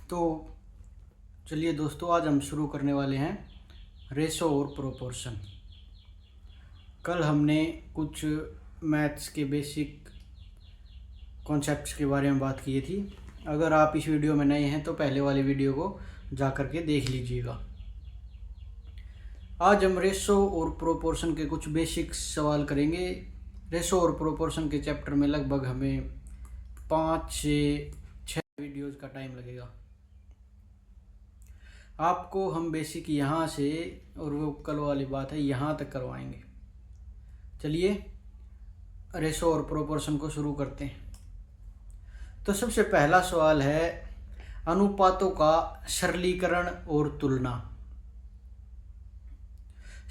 तो चलिए दोस्तों, आज हम शुरू करने वाले हैं रेशो और प्रोपोर्शन। कल हमने कुछ मैथ्स के बेसिक कॉन्सेप्ट्स के बारे में बात की थी। अगर आप इस वीडियो में नए हैं तो पहले वाली वीडियो को जा कर के देख लीजिएगा। आज हम रेशो और प्रोपोर्शन के कुछ बेसिक सवाल करेंगे। रेशो और प्रोपोर्शन के चैप्टर में लगभग हमें 5 से 6 वीडियोज़ का टाइम लगेगा। आपको हम बेसिक यहाँ से और वो कल वाली बात है यहाँ तक करवाएंगे। चलिए रेशो और प्रोपोर्शन को शुरू करते हैं। तो सबसे पहला सवाल है अनुपातों का सरलीकरण और तुलना।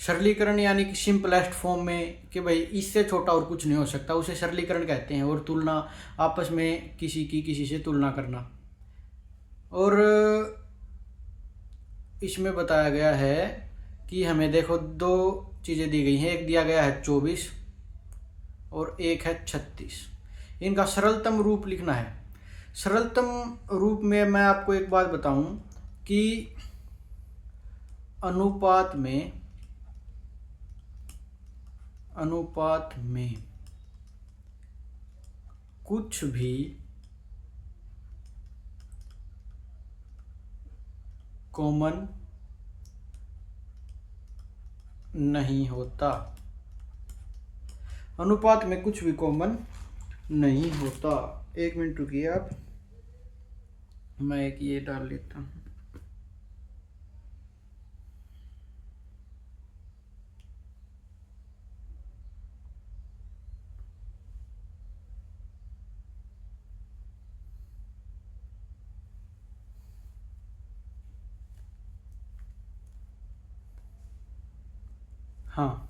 सरलीकरण यानी कि सिंपलेस्ट फॉर्म में कि भाई इससे छोटा और कुछ नहीं हो सकता, उसे सरलीकरण कहते हैं। और तुलना आपस में किसी से तुलना करना। और इसमें बताया गया है कि हमें देखो दो चीज़ें दी गई हैं। एक दिया गया है 24 और एक है 36। इनका सरलतम रूप लिखना है। सरलतम रूप में मैं आपको एक बात बताऊं कि अनुपात में कुछ भी कॉमन नहीं होता। अनुपात में कुछ भी कॉमन नहीं होता। एक मिनट रुकिए आप, मैं एक ये डाल लेता हूँ। हाँ,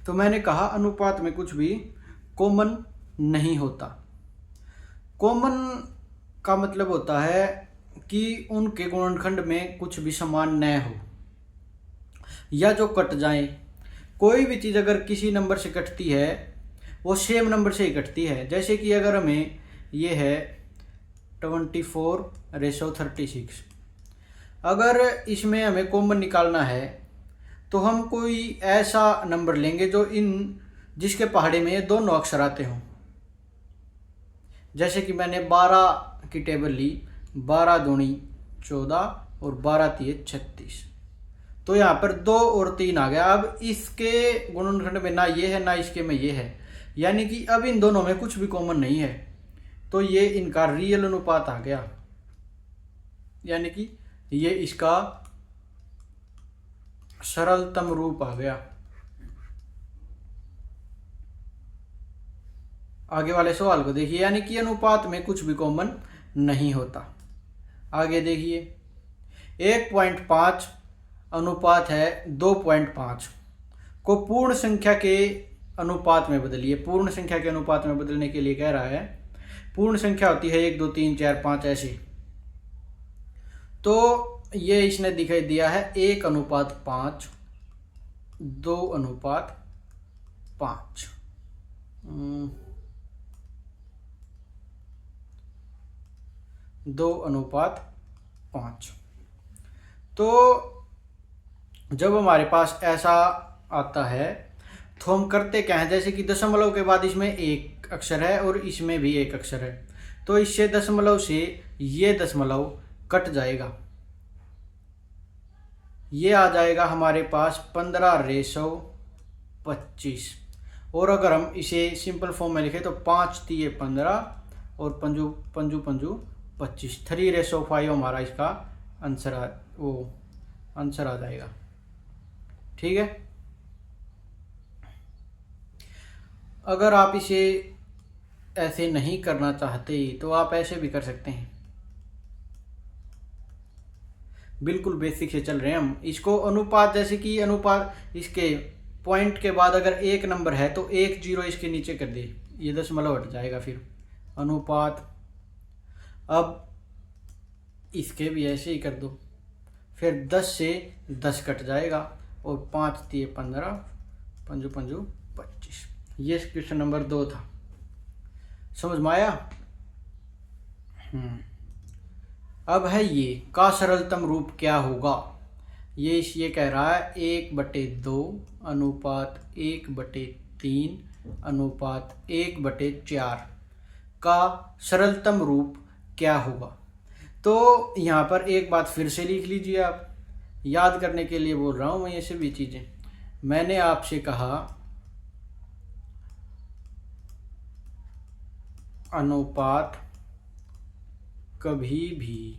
तो मैंने कहा अनुपात में कुछ भी कॉमन नहीं होता। कॉमन का मतलब होता है कि उनके गुणनखंड में कुछ भी समान न हो या जो कट जाए। कोई भी चीज़ अगर किसी नंबर से कटती है वो सेम नंबर से ही कटती है। जैसे कि अगर हमें ये है 24/36, अगर इसमें हमें कॉमन निकालना है तो हम कोई ऐसा नंबर लेंगे जिसके पहाड़े में ये दोनों अक्षर आते हों। जैसे कि मैंने 12 की टेबल ली, 12 दूनी 14 और 12 तिये 36। तो यहाँ पर 2 और 3 आ गया। अब इसके गुणनखंड में ना ये है ना इसके में ये है, यानी कि अब इन दोनों में कुछ भी कॉमन नहीं है। तो ये इनका रियल अनुपात आ गया, यानी कि ये इसका सरलतम रूप आ गया। आगे वाले सवाल को देखिए, यानी कि अनुपात में कुछ भी कॉमन नहीं होता। आगे देखिए 1.5 अनुपात है 2.5 को पूर्ण संख्या के अनुपात में बदलिए। पूर्ण संख्या के अनुपात में बदलने के लिए कह रहा है, पूर्ण संख्या होती है 1 2 3 4 5 ऐसी। तो ये इसने दिखाई दिया है 1:5, 2:5, 2:5। तो जब हमारे पास ऐसा आता है तो हम करते क्या हैं, जैसे कि दशमलव के बाद इसमें एक अक्षर है और इसमें भी एक अक्षर है, तो इससे दशमलव से ये दशमलव कट जाएगा। ये आ जाएगा हमारे पास 15/25। और अगर हम इसे सिंपल फॉर्म में लिखें तो 5 तिये 15 और पंजू पंजू पंजू 25, 3/5 हमारा इसका आंसर आ जाएगा। ठीक है। अगर आप इसे ऐसे नहीं करना चाहते तो आप ऐसे भी कर सकते हैं। बिल्कुल बेसिक से चल रहे हैं हम। इसको अनुपात, जैसे कि अनुपात इसके पॉइंट के बाद अगर एक नंबर है तो 1 0 इसके नीचे कर दे, ये दशमलव हट जाएगा। फिर अनुपात, अब इसके भी ऐसे ही कर दो, फिर 10 से 10 कट जाएगा और 5 तिये 15, पंजू पंजू 25। ये क्वेश्चन नंबर 2 था। समझ में आया? अब है ये का सरलतम रूप क्या होगा। ये कह रहा है 1/2 अनुपात 1/3 अनुपात 1/4 का सरलतम रूप क्या होगा। तो यहाँ पर एक बात फिर से लिख लीजिए, आप याद करने के लिए बोल रहा हूँ मैं ये सभी चीज़ें। मैंने आपसे कहा अनुपात कभी भी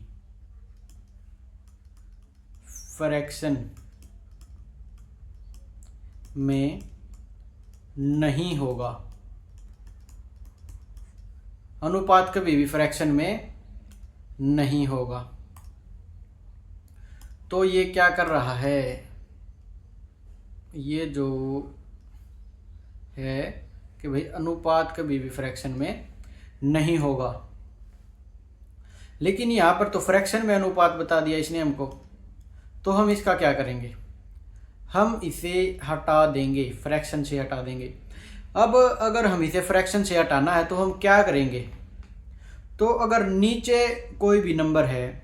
फ्रैक्शन में नहीं होगा। अनुपात कभी भी फ्रैक्शन में नहीं होगा। तो ये क्या कर रहा है, ये जो है कि भाई अनुपात कभी भी फ्रैक्शन में नहीं होगा। लेकिन यहाँ पर तो फ्रैक्शन में अनुपात बता दिया इसने हमको, तो हम इसका क्या करेंगे, हम इसे हटा देंगे, फ्रैक्शन से हटा देंगे। अब अगर हम इसे फ्रैक्शन से हटाना है तो हम क्या करेंगे, तो अगर नीचे कोई भी नंबर है,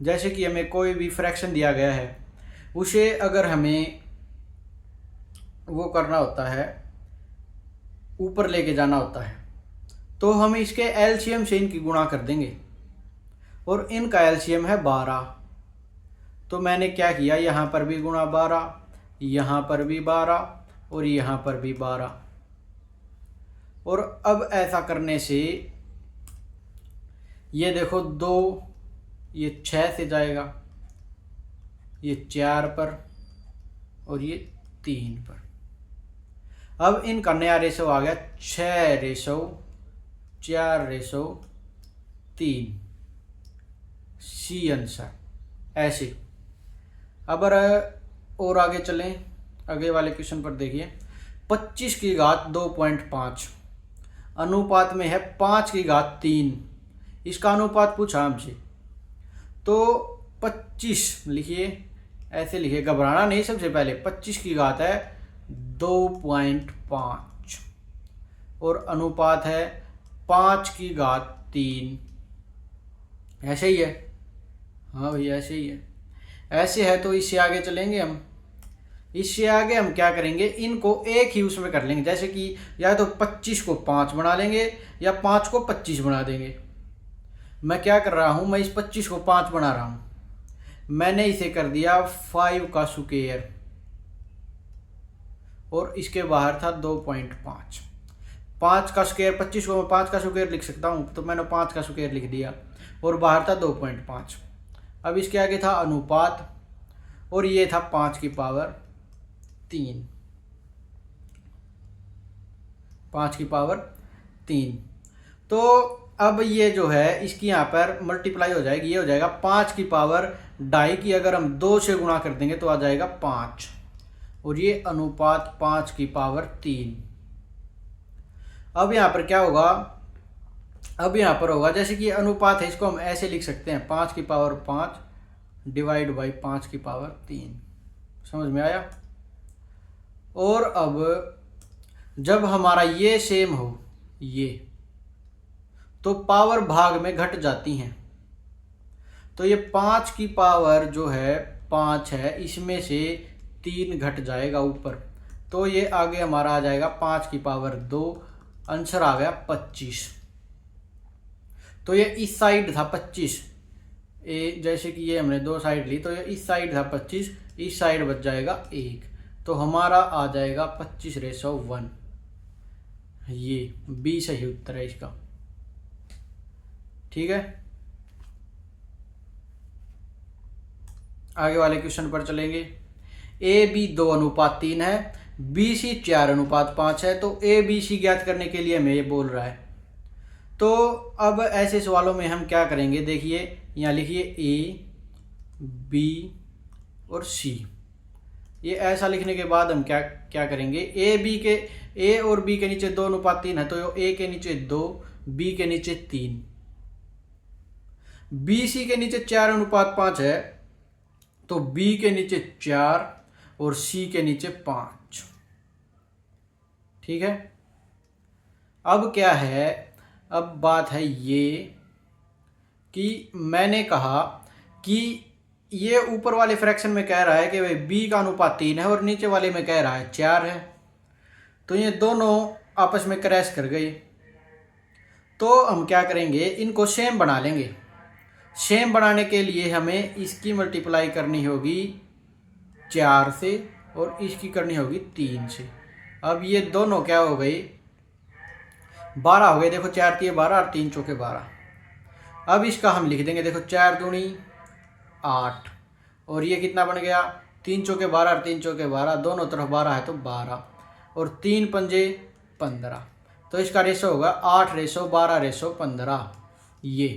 जैसे कि हमें कोई भी फ्रैक्शन दिया गया है, उसे अगर हमें वो करना होता है, ऊपर लेके जाना होता है, तो हम इसके एलसीएम से इनकी गुणा कर देंगे और इनका एलसीएम है 12। तो मैंने क्या किया, यहाँ पर भी गुणा 12, यहाँ पर भी 12 और यहाँ पर भी 12। और अब ऐसा करने से ये देखो 2, ये 6 से जाएगा, ये 4 पर और ये 3 पर। अब इनका नया रेशो आ गया 6:4:3 सी आंसर ऐसे। अब और आगे चलें, आगे वाले क्वेश्चन पर देखिए 25⁵2.5 अनुपात में है 5⁵3। इसका अनुपात पूछा हमसे, तो 25 लिखिए, ऐसे लिखिए, घबराना नहीं। सबसे पहले 25 की घात है 2.5 और अनुपात है 5⁵3। ऐसे ही है, हाँ भैया ऐसे ही है। ऐसे है तो इससे आगे चलेंगे हम। इससे आगे हम क्या करेंगे, इनको एक ही उसमें कर लेंगे। जैसे कि या तो 25 को 5 बना लेंगे या 5 को 25 बना देंगे। मैं क्या कर रहा हूँ, मैं इस 25 को 5 बना रहा हूँ, मैंने इसे कर दिया 5 का स्क्वायर और इसके बाहर था 2.5। 5 का स्क्वायर, 25 को मैं 5 का स्क्वायर लिख सकता हूँ, तो मैंने 5 का स्क्वायर लिख दिया और बाहर था 2.5। अब इसके आगे था अनुपात और ये था 5⁵3, 5⁵3। तो अब ये जो है इसकी यहाँ पर मल्टीप्लाई हो जाएगी, ये हो जाएगा 5⁵2 की अगर हम 2 से गुणा कर देंगे तो आ जाएगा 5 और ये अनुपात 5⁵3। अब यहाँ पर क्या होगा, अब यहाँ पर होगा जैसे कि अनुपात है, इसको हम ऐसे लिख सकते हैं 5⁵5 डिवाइड बाई 5⁵3। समझ में आया। और अब जब हमारा ये सेम हो ये, तो पावर भाग में घट जाती हैं। तो ये 5 की पावर जो है 5 है, इसमें से 3 घट जाएगा ऊपर, तो ये आगे हमारा आ जाएगा 5⁵2। आंसर आ गया 25। तो ये इस साइड था 25, जैसे कि ये हमने 2 साइड ली, तो ये इस साइड था 25, इस साइड बच जाएगा 1, तो हमारा आ जाएगा 25:1। ये बी सही उत्तर है इसका। ठीक है, आगे वाले क्वेश्चन पर चलेंगे। ए बी 2:3 है, बी सी 4:5 है। तो ए बी सी ज्ञात करने के लिए हमें ये बोल रहा है। तो अब ऐसे सवालों में हम क्या करेंगे, देखिए यहाँ लिखिए ए बी और सी। ये ऐसा लिखने के बाद हम क्या क्या करेंगे, ए और बी के नीचे 2:3 है, तो ए के नीचे 2, बी के नीचे 3, बी सी के नीचे 4:5 है, तो बी के नीचे 4 और सी के नीचे 5। ठीक है, अब क्या है, अब बात है ये कि मैंने कहा कि ये ऊपर वाले फ्रैक्शन में कह रहा है कि भाई b का अनुपात 3 है और नीचे वाले में कह रहा है 4 है, तो ये दोनों आपस में क्रैश कर गए। तो हम क्या करेंगे, इनको सेम बना लेंगे। सेम बनाने के लिए हमें इसकी मल्टीप्लाई करनी होगी 4 से और इसकी करनी होगी 3 से। अब ये दोनों क्या हो गए, 12 हो गए। देखो 4 3 12 और 3 चौके 12। अब इसका हम लिख देंगे, देखो 4 दूनी 8 और ये कितना बन गया, 3 चौके 12 और 3 चौके 12, दोनों तरफ 12 है तो 12 और 3 पंजे 15। तो इसका रेशो होगा 8:12:15। ये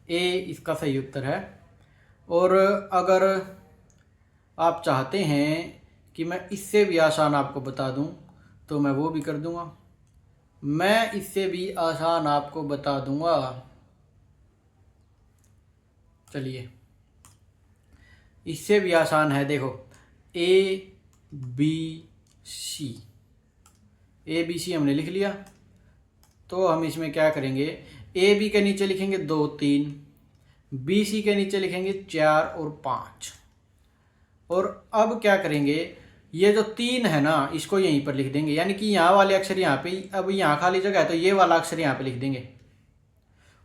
ए इसका सही उत्तर है। और अगर आप चाहते हैं कि मैं इससे भी आसान आपको बता दूं तो मैं वो भी कर दूंगा। मैं इससे भी आसान आपको बता दूंगा। चलिए, इससे भी आसान है। देखो ए बी सी हमने लिख लिया। तो हम इसमें क्या करेंगे, ए बी के नीचे लिखेंगे 2 3, बी सी के नीचे लिखेंगे 4 और 5। और अब क्या करेंगे, ये जो 3 है ना इसको यहीं पर लिख देंगे, यानी कि यहाँ वाले अक्षर यहाँ पे, अब यहाँ खाली जगह है तो ये वाला अक्षर यहाँ पे लिख देंगे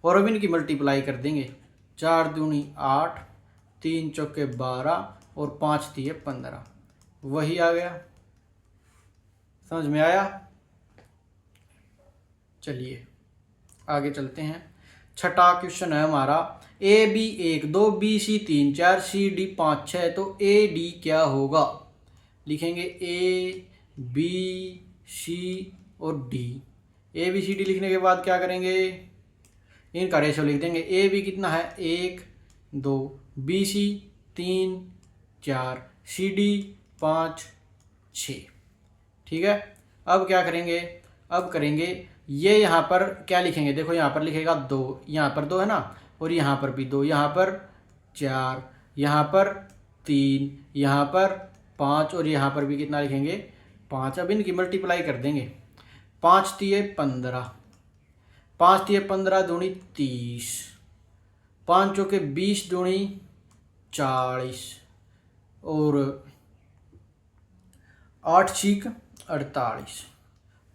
और अब इनकी मल्टीप्लाई कर देंगे। 4 दूनी 8, 3 चौके 12 और 5 तिये 15। वही आ गया। समझ में आया? चलिए आगे चलते हैं। छठा क्वेश्चन है हमारा, A B 1 2 B C 3 4 C D 5 6, तो ए डी क्या होगा? लिखेंगे ए बी सी और डी। ए बी सी डी लिखने के बाद क्या करेंगे, इनका रेशो लिख देंगे। ए बी कितना है 1 2, बी सी 3 4, सी डी 5 6। ठीक है। अब क्या करेंगे, अब करेंगे ये यहाँ पर क्या लिखेंगे, देखो यहाँ पर लिखेगा 2, यहाँ पर 2 है ना, और यहाँ पर भी 2, यहाँ पर 4, यहाँ पर 3, यहाँ पर 5 और यहाँ पर भी कितना लिखेंगे 5। अब इनकी मल्टीप्लाई कर देंगे। 5 तिये 15, 5 तिये 15 दूनी 30, 5 चौके 20 दूनी 40 और 8 छीक 48।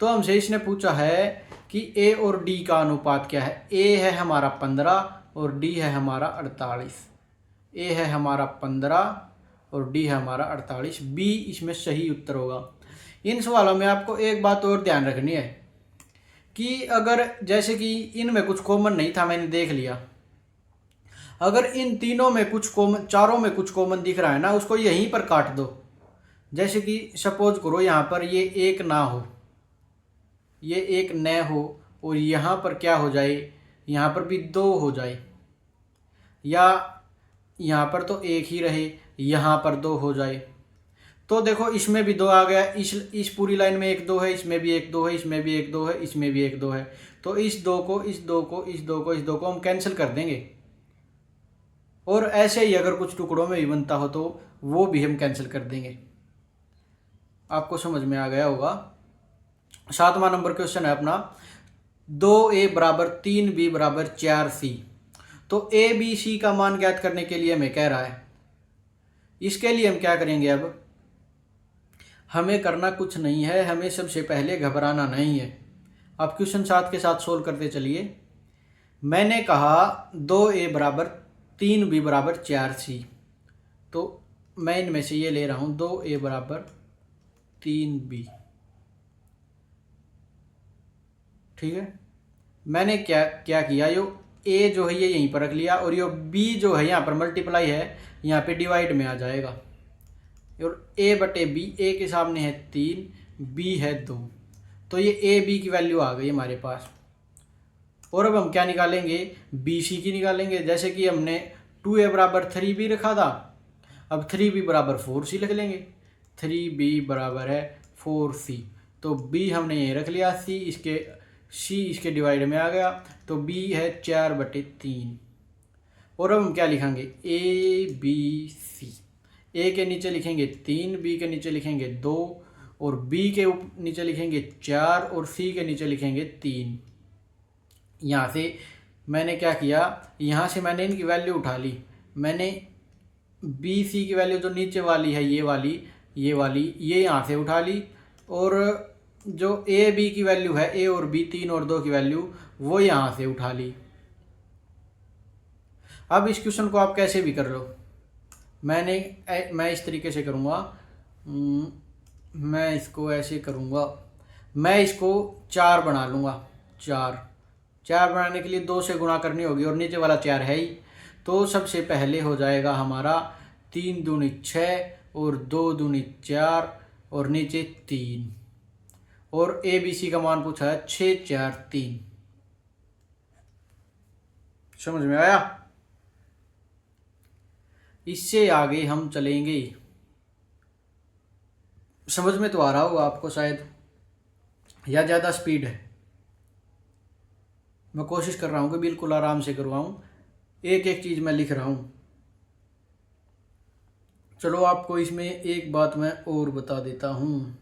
तो हमसे इसने पूछा है कि ए और डी का अनुपात क्या है। ए है हमारा 15 और डी है हमारा 48। ए है हमारा 15 और डी है हमारा 48। बी इसमें सही उत्तर होगा। इन सवालों में आपको एक बात और ध्यान रखनी है कि अगर जैसे कि इनमें कुछ कॉमन नहीं था, मैंने देख लिया, अगर इन तीनों में कुछ कॉमन, चारों में कुछ कॉमन दिख रहा है ना, उसको यहीं पर काट दो। जैसे कि सपोज करो यहाँ पर ये 1 ना हो, ये 1 न हो और यहाँ पर क्या हो जाए, यहाँ पर भी 2 हो जाए, या यहाँ पर तो 1 ही रहे, यहाँ पर 2 हो जाए। तो देखो इसमें भी 2 आ गया, इस पूरी लाइन में 1 2 है, इसमें भी 1 2 है, इसमें भी 1 2 है, इसमें भी 1 2 है। तो इस 2 को, इस 2 को, इस 2 को, इस 2 को हम कैंसिल कर देंगे। और ऐसे ही अगर कुछ टुकड़ों में भी बनता हो तो वो भी हम कैंसिल कर देंगे। आपको समझ में आ गया होगा। 7वां नंबर क्वेश्चन है अपना, 2a बराबर 3b बराबर 4c। तो ए बी सी का मान ज्ञात करने के लिए हमें कह रहा है। इसके लिए हम क्या करेंगे, अब हमें करना कुछ नहीं है, हमें सबसे पहले घबराना नहीं है। अब क्वेश्चन 7 के साथ सोल्व करते चलिए। मैंने कहा 2a बराबर 3b बराबर 4c, तो मैं इनमें से ये ले रहा हूँ 2a बराबर 3b। ठीक है। मैंने क्या किया, यो a जो है ये यहीं पर रख लिया और यो b जो है यहाँ पर मल्टीप्लाई है, यहाँ पे डिवाइड में आ जाएगा। और a बटे b, a के सामने है 3, b है 2, तो ये a b की वैल्यू आ गई हमारे पास। और अब हम क्या निकालेंगे, बी सी की निकालेंगे। जैसे कि हमने 2a बराबर 3b रखा था, अब 3b बराबर 4c लिख लेंगे। 3b बराबर है 4c, तो b हमने ये रख लिया, c इसके डिवाइड में आ गया, तो b है 4/3। और अब हम क्या लिखेंगे, a b c। a के नीचे लिखेंगे 3, b के नीचे लिखेंगे 2 और b के नीचे लिखेंगे 4 और c के नीचे लिखेंगे 3। यहाँ से मैंने क्या किया, यहाँ से मैंने इनकी वैल्यू उठा ली। मैंने बी सी की वैल्यू जो नीचे वाली है ये यहाँ से उठा ली, और जो ए बी की वैल्यू है, ए और बी 3 और 2 की वैल्यू, वो यहाँ से उठा ली। अब इस क्वेश्चन को आप कैसे भी कर लो, मैं इस तरीके से करूँगा। मैं इसको ऐसे करूँगा, मैं इसको 4 बना लूँगा। 4 बनाने के लिए 2 से गुणा करनी होगी, और नीचे वाला 4 है ही। तो सबसे पहले हो जाएगा हमारा 3 दूनी 6 और 2 दूनी 4 और नीचे 3, और ए बी सी का मान पूछा है 6 4 3। समझ में आया? इससे आगे हम चलेंगे। समझ में तो आ रहा होगा आपको शायद, या ज़्यादा स्पीड है? मैं कोशिश कर रहा हूँ कि बिल्कुल आराम से करवाऊँ, एक एक चीज़ मैं लिख रहा हूँ। चलो आपको इसमें एक बात मैं और बता देता हूँ।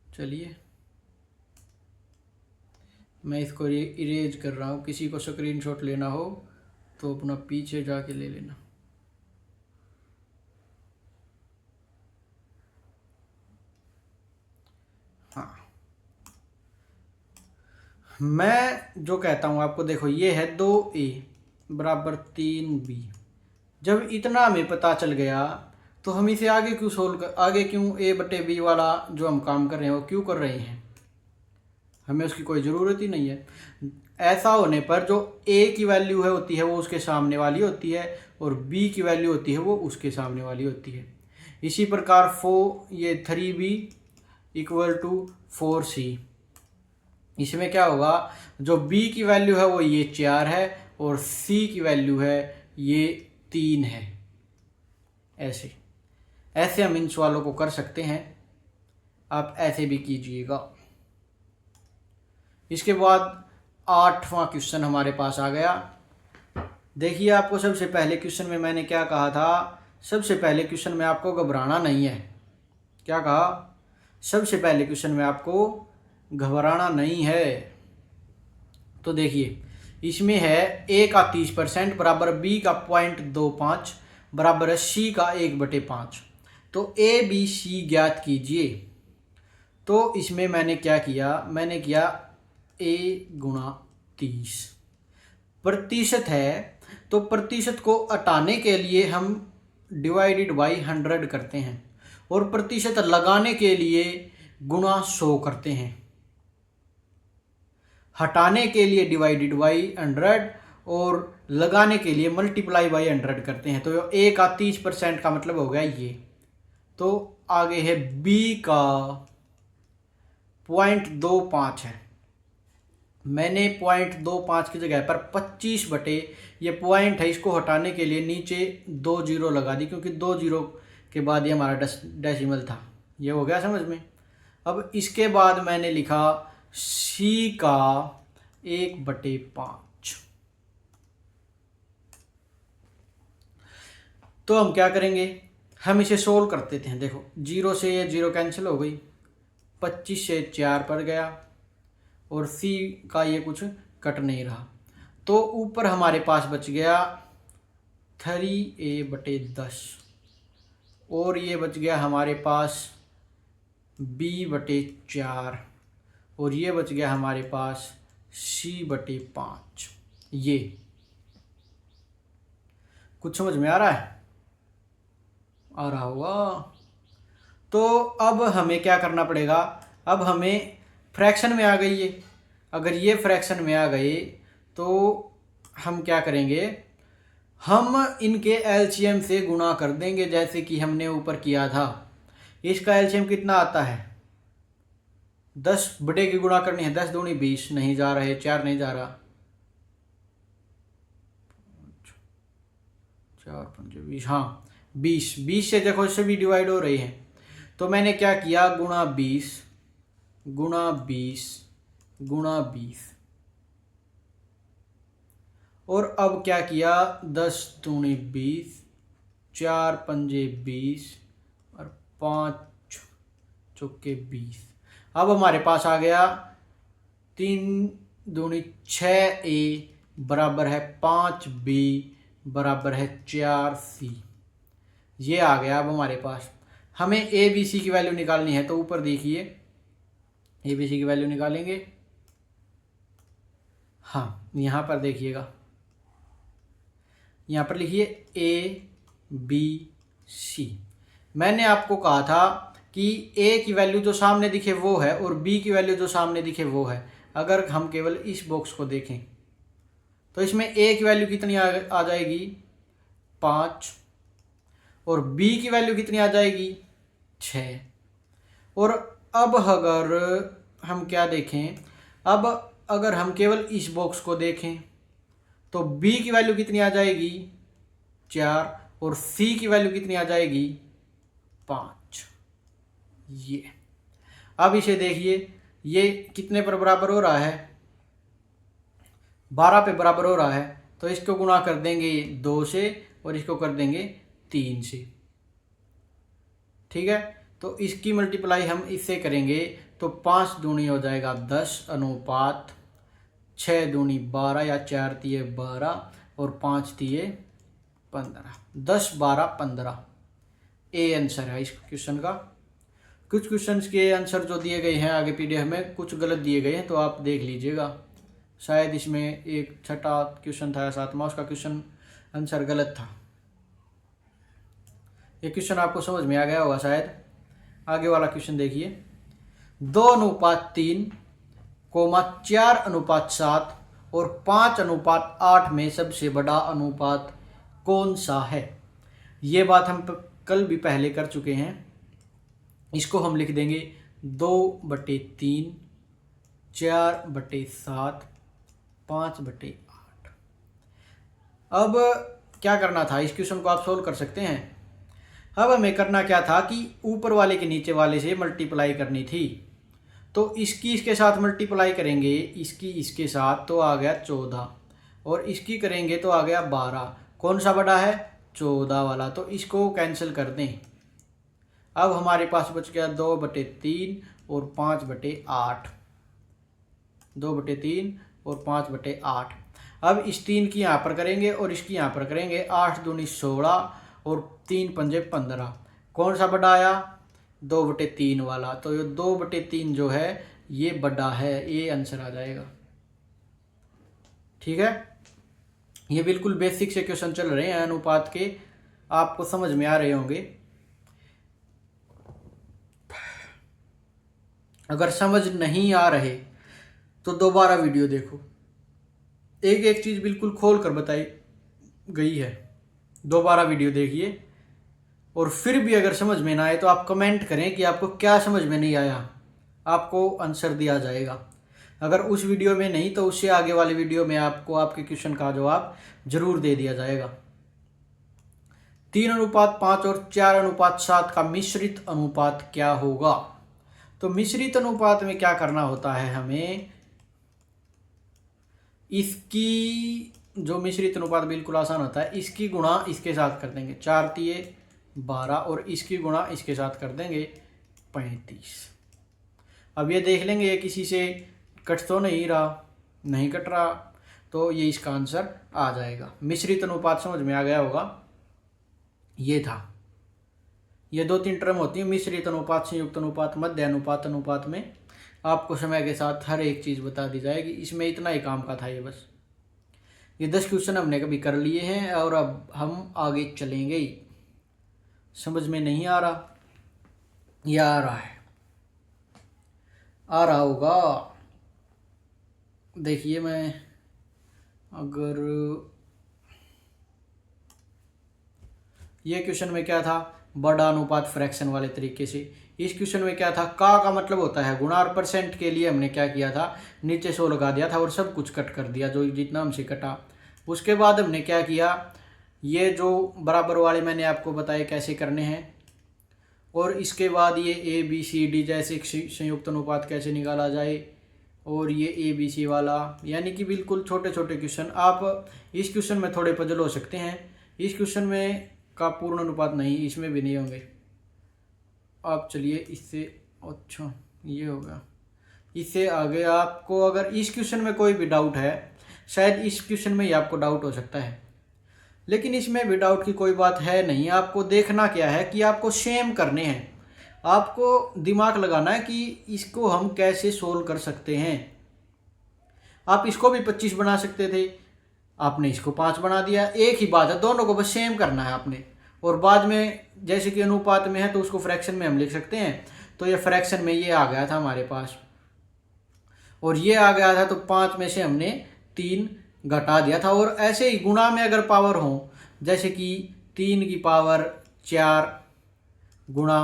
चलिए मैं इसको इरेज कर रहा हूँ। किसी को स्क्रीनशॉट लेना हो तो अपना पीछे जाके ले लेना। हाँ, मैं जो कहता हूँ आपको, देखो ये है 2a बराबर 3b। जब इतना हमें पता चल गया तो हम इसे आगे क्यों आगे क्यों a/b वाला जो हम काम कर रहे हैं वो क्यों कर रहे हैं? हमें उसकी कोई ज़रूरत ही नहीं है। ऐसा होने पर जो a की वैल्यू है होती है वो उसके सामने वाली होती है, और b की वैल्यू होती है वो उसके सामने वाली होती है। इसी प्रकार 3b = 4c। इसमें क्या होगा, जो b की वैल्यू है वो ये 4 है, और c की वैल्यू है ये 3 है। ऐसे हम इन सवालों को कर सकते हैं। आप ऐसे भी कीजिएगा। इसके बाद 8वां क्वेश्चन हमारे पास आ गया। देखिए, आपको सबसे पहले क्वेश्चन में मैंने क्या कहा था? सबसे पहले क्वेश्चन में आपको घबराना नहीं है। क्या कहा? सबसे पहले क्वेश्चन में आपको घबराना नहीं है। तो देखिए, इसमें है a का 30% बराबर b का 0.25 बराबर c का 1/5। तो a b c ज्ञात कीजिए। तो इसमें मैंने क्या किया, मैंने किया a गुणा 30। प्रतिशत है तो प्रतिशत को हटाने के लिए हम डिवाइडेड बाई 100 करते हैं, और प्रतिशत लगाने के लिए गुणा 100 करते हैं। हटाने के लिए डिवाइडेड बाई 100 और लगाने के लिए मल्टीप्लाई बाई 100 करते हैं। तो a का 30% का मतलब हो गया ये। तो आगे है b का 0.25 है। मैंने 0.25 की जगह पर 25 बटे ये पॉइंट है, इसको हटाने के लिए नीचे 2 जीरो लगा दी, क्योंकि 2 जीरो के बाद ये हमारा डेसिमल था। ये हो गया समझ में? अब इसके बाद मैंने लिखा c का 1/5। तो हम क्या करेंगे, हम इसे सोल्व कर देते हैं। देखो, 0 से ये 0 कैंसिल हो गई, 25 से 4 पर गया, और c का ये कुछ कट नहीं रहा। तो ऊपर हमारे पास बच गया 3a/10, और ये बच गया हमारे पास b/4, और ये बच गया हमारे पास c/5। ये कुछ समझ में आ रहा है? आ रहा होगा। तो अब हमें क्या करना पड़ेगा, अब हमें फ्रैक्शन में आ गई है। अगर ये फ्रैक्शन में आ गए तो हम क्या करेंगे, हम इनके एलसीएम से गुणा कर देंगे, जैसे कि हमने ऊपर किया था। इसका एलसीएम कितना आता है? 10 बड़े की गुणा करनी है, 10 दूनी 20, नहीं जा रहे, 4 नहीं जा रहा, 4 5 20, हाँ 20 से देखो इससे भी डिवाइड हो रही है। तो मैंने क्या किया, गुणा 20 गुणा 20 गुणा 20, और अब क्या किया, 10 दूनी 20, 4 पंजे 20 और 5 चौके 20। अब हमारे पास आ गया 3 दूनी 6A बराबर है 5B बराबर है 4C। ये आ गया अब हमारे पास। हमें ए बी सी की वैल्यू निकालनी है, तो ऊपर देखिए ए बी सी की वैल्यू निकालेंगे। हाँ, यहाँ पर देखिएगा, यहाँ पर लिखिए ए बी सी। मैंने आपको कहा था कि ए की वैल्यू जो सामने दिखे वो है और बी की वैल्यू जो सामने दिखे वो है। अगर हम केवल इस बॉक्स को देखें तो इसमें ए की वैल्यू कितनी आ जाएगी 5 और बी की वैल्यू कितनी आ जाएगी 6। और अब अगर हम क्या देखें, अब अगर हम केवल इस बॉक्स को देखें तो बी की वैल्यू कितनी आ जाएगी 4 और सी की वैल्यू कितनी आ जाएगी 5। ये अब इसे देखिए, ये कितने पर बराबर हो रहा है 12 पे बराबर हो रहा है, तो इसको गुणा कर देंगे 2 से और इसको कर देंगे 3 से। ठीक है, तो इसकी मल्टीप्लाई हम इससे करेंगे तो 5 दूनी हो जाएगा 10 अनुपात 6 दूनी 12 या 4 तिये 12 और 5 तिये 15, 10 12 15। ए आंसर है इस क्वेश्चन का। कुछ क्वेश्चंस के आंसर जो दिए गए हैं आगे पीडीएफ में कुछ गलत दिए गए हैं, तो आप देख लीजिएगा। शायद इसमें एक छठा क्वेश्चन था या सातवां, उसका क्वेश्चन आंसर गलत था। ये क्वेश्चन आपको समझ में आ गया होगा शायद। आगे वाला क्वेश्चन देखिए, 2:3, 4:7 और 5:8 में सबसे बड़ा अनुपात कौन सा है। ये बात हम कल भी पहले कर चुके हैं। इसको हम लिख देंगे 2/3, 4/7, 5/8। अब क्या करना था, इस क्वेश्चन को आप सोल्व कर सकते हैं। अब हमें करना क्या था कि ऊपर वाले के नीचे वाले से मल्टीप्लाई करनी थी। तो इसकी इसके साथ मल्टीप्लाई करेंगे, इसकी इसके साथ, तो आ गया 14 और इसकी करेंगे तो आ गया 12। कौन सा बड़ा है 14 वाला, तो इसको कैंसिल कर दें। अब हमारे पास बच गया 2/3 और 5/8, 2/3 और 5/8। अब इस 3 की यहाँ पर करेंगे और इसकी यहाँ पर करेंगे, 8 दूनी 16 और 3 पंजे 15। कौन सा बड़ा आया 2/3 वाला, तो ये 2/3 जो है ये बड़ा है, ये आंसर आ जाएगा। ठीक है, ये बिल्कुल बेसिक से क्वेश्चन चल रहे हैं अनुपात के, आपको समझ में आ रहे होंगे। अगर समझ नहीं आ रहे तो दोबारा वीडियो देखो, एक एक चीज़ बिल्कुल खोल कर बताई गई है। दोबारा वीडियो देखिए और फिर भी अगर समझ में ना आए तो आप कमेंट करें कि आपको क्या समझ में नहीं आया, आपको आंसर दिया जाएगा। अगर उस वीडियो में नहीं तो उससे आगे वाली वीडियो में आपको आपके क्वेश्चन का जवाब जरूर दे दिया जाएगा। 3:5 और 4:7 का मिश्रित अनुपात क्या होगा। तो मिश्रित अनुपात में क्या करना होता है, हमें इसकी जो मिश्रित अनुपात बिल्कुल आसान होता है, इसकी गुणा इसके साथ कर देंगे 4 तिये 12 और इसकी गुणा इसके साथ कर देंगे 35। अब ये देख लेंगे ये किसी से कट तो नहीं रहा, नहीं कट रहा, तो ये इसका आंसर आ जाएगा। मिश्रित अनुपात समझ में आ गया होगा। ये था, ये 2-3 टर्म होती है, मिश्रित अनुपात, संयुक्त अनुपात, मध्य अनुपात। अनुपात में आपको समय के साथ हर एक चीज़ बता दी जाएगी। इसमें इतना ही काम का था ये बस। ये 10 क्वेश्चन हमने कभी कर लिए हैं और अब हम आगे चलेंगे। समझ में नहीं आ रहा या आ रहा है, आ रहा होगा। देखिए, मैं अगर ये क्वेश्चन में क्या था, बड़ा अनुपात फ्रैक्शन वाले तरीके से। इस क्वेश्चन में क्या था, का मतलब होता है गुणा, और परसेंट के लिए हमने क्या किया था, नीचे 100 लगा दिया था और सब कुछ कट कर दिया जो जितना हमसे कटा। उसके बाद हमने क्या किया, ये जो बराबर वाले मैंने आपको बताए कैसे करने हैं, और इसके बाद ये ABCD जैसे संयुक्त अनुपात कैसे निकाला जाए, और ये ABC वाला, यानी कि बिल्कुल छोटे छोटे क्वेश्चन। आप इस क्वेश्चन में थोड़े पजल हो सकते हैं, इस क्वेश्चन में का पूर्ण अनुपात नहीं, इसमें भी नहीं होंगे। आप चलिए इससे, अच्छा ये होगा, इससे आगे आपको अगर इस क्वेश्चन में कोई भी डाउट है, शायद इस क्वेश्चन में ही आपको डाउट हो सकता है, लेकिन इसमें भी डाउट की कोई बात है नहीं। आपको देखना क्या है कि आपको सेम करने हैं, आपको दिमाग लगाना है कि इसको हम कैसे सोल्व कर सकते हैं। आप इसको भी 25 बना सकते थे, आपने इसको 5 बना दिया, एक ही बात है, दोनों को बस सेम करना है आपने। और बाद में जैसे कि अनुपात में है तो उसको फ्रैक्शन में हम लिख सकते हैं। तो ये फ्रैक्शन में ये आ गया था हमारे पास, और ये आ गया था, तो 5 में से हमने 3 घटा दिया था। और ऐसे ही गुणा में अगर पावर हो, जैसे कि 3 की पावर 4 गुणा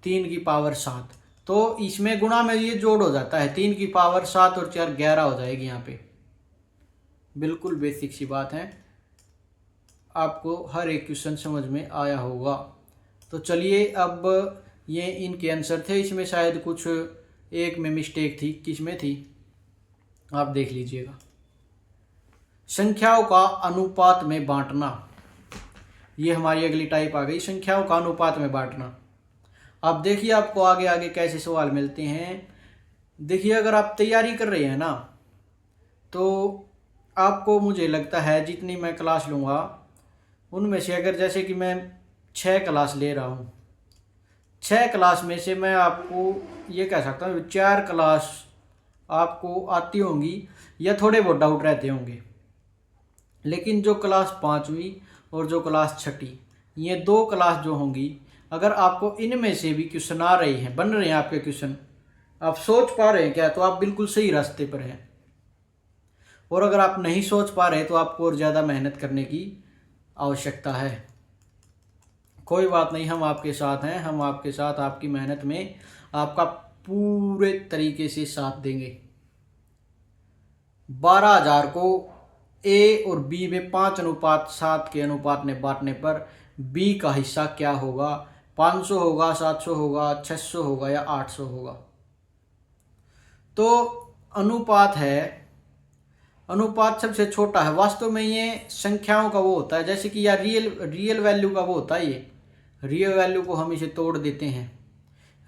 3 की पावर 7, तो इसमें गुणा में ये जोड़ हो जाता है, 3 की पावर 7 और 4 11 हो जाएगी यहाँ पे। बिल्कुल बेसिक सी बात है, आपको हर एक क्वेश्चन समझ में आया होगा। तो चलिए, अब ये इनके आंसर थे, इसमें शायद कुछ एक में मिस्टेक थी, किस में थी आप देख लीजिएगा। संख्याओं का अनुपात में बांटना, ये हमारी अगली टाइप आ गई, संख्याओं का अनुपात में बांटना। अब देखिए आपको आगे आगे कैसे सवाल मिलते हैं। देखिए, अगर आप तैयारी कर रहे हैं ना, तो आपको, मुझे लगता है जितनी मैं क्लास लूँगा उनमें से, अगर जैसे कि मैं 6 क्लास ले रहा हूँ, 6 क्लास में से मैं आपको ये कह सकता हूँ 4 क्लास आपको आती होंगी या थोड़े बहुत डाउट रहते होंगे। लेकिन जो क्लास 5वीं और जो क्लास 6ठी, ये 2 क्लास जो होंगी, अगर आपको इनमें से भी क्वेश्चन आ रहे हैं, बन रहे हैं आपके क्वेश्चन, आप सोच पा रहे हैं क्या, तो आप बिल्कुल सही रास्ते पर हैं। और अगर आप नहीं सोच पा रहे तो आपको और ज़्यादा मेहनत करने की आवश्यकता है। कोई बात नहीं, हम आपके साथ हैं, हम आपके साथ आपकी मेहनत में आपका पूरे तरीके से साथ देंगे। 12,000 को ए और बी में 5:7 के अनुपात में बांटने पर बी का हिस्सा क्या होगा? 500 होगा, 700 होगा, 600 होगा या 800 होगा? तो अनुपात है, अनुपात सबसे छोटा है। वास्तव में ये संख्याओं का वो होता है, जैसे कि यार रियल वैल्यू का वो होता है। ये रियल वैल्यू को हम इसे तोड़ देते हैं,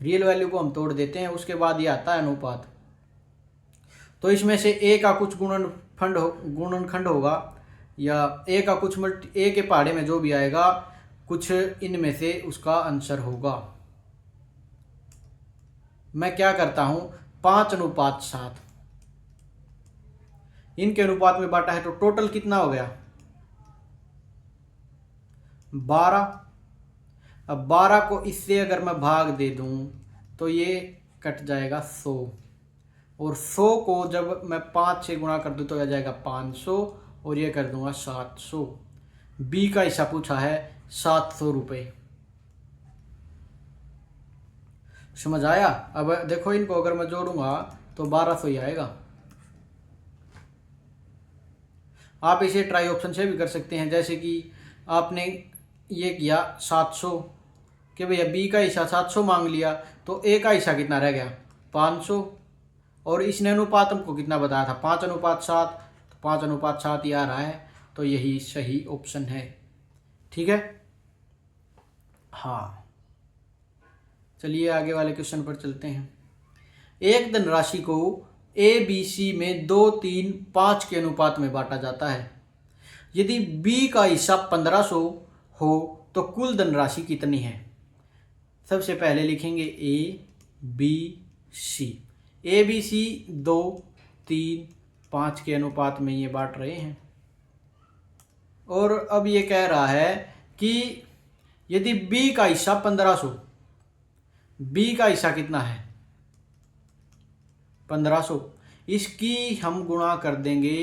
रियल वैल्यू को हम तोड़ देते हैं, उसके बाद ये आता है अनुपात। तो इसमें से ए का कुछ गुणनखंड होगा, या ए का कुछ ए के पहाड़े में जो भी आएगा, कुछ इनमें से उसका आंसर होगा। मैं क्या करता हूं, 5:7 इनके अनुपात में बांटा है, तो टोटल कितना हो गया? 12। अब 12 को इससे अगर मैं भाग दे दूं तो ये कट जाएगा 100, और 100 को जब मैं 5 से गुणा कर दूं तो आ जाएगा 500, और ये कर दूंगा 700। बी का हिस्सा पूछा है 700 रुपये। समझ आया? अब देखो, इनको अगर मैं जोड़ूंगा तो 1200 ही आएगा। आप इसे ट्राई ऑप्शन से भी कर सकते हैं, जैसे कि आपने ये किया 700 कि भैया बी का हिस्सा 700 मांग लिया, तो ए का हिस्सा कितना रह गया? 500, और इसने अनुपात हमको कितना बताया था? 5:7, तो 5:7 ही आ रहा है, तो यही सही ऑप्शन है। ठीक है, हाँ। चलिए आगे वाले क्वेश्चन पर चलते हैं। एक धनराशि को ए बी सी में 2, 3, 5 के अनुपात में बांटा जाता है। यदि बी का हिस्सा 1500 हो तो कुल धनराशि कितनी है? सबसे पहले लिखेंगे ए बी सी। ए बी सी 2, 3, 5 के अनुपात में ये बांट रहे हैं, और अब ये कह रहा है कि यदि बी का हिस्सा 1500, बी का हिस्सा कितना है? 1500, इसकी हम गुणा कर देंगे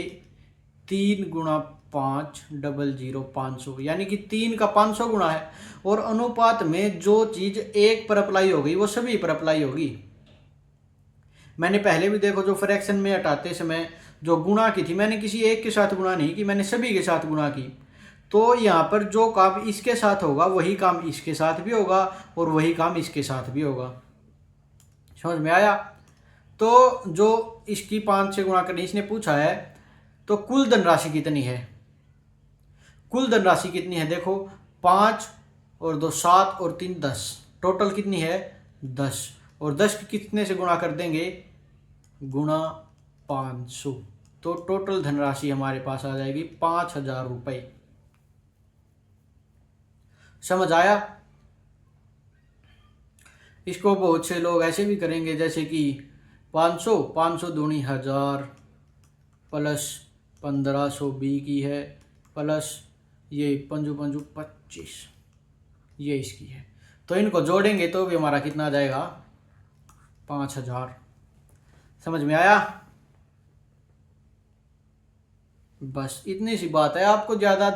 3 गुणा 5 00 500, यानी कि 3 का 500 गुणा है। और अनुपात में जो चीज एक पर अप्लाई होगी वो सभी पर अप्लाई होगी। मैंने पहले भी देखो, जो फ्रैक्शन में हटाते समय जो गुणा की थी, मैंने किसी एक के साथ गुणा नहीं की, मैंने सभी के साथ गुणा की। तो यहाँ पर जो काम इसके साथ होगा वही काम इसके साथ भी होगा, और वही काम इसके साथ भी होगा। समझ में आया? तो जो इसकी 5 से गुणा करनी इसने पूछा है, तो कुल धनराशि कितनी है? कुल धनराशि कितनी है? देखो, 5 और 2 7 और 3 10, टोटल कितनी है? 10। और 10 कितने से गुणा कर देंगे? गुणा 500, तो टोटल धनराशि हमारे पास आ जाएगी 5000 रुपये। समझ आया? इसको बहुत से लोग ऐसे भी करेंगे, जैसे कि 500 दूनी 1000 प्लस 1500 बी की है, प्लस ये 5×5 = 25, ये इसकी है। तो इनको जोड़ेंगे तो भी हमारा कितना आ जाएगा? 5000। समझ में आया? बस इतनी सी बात है, आपको ज़्यादा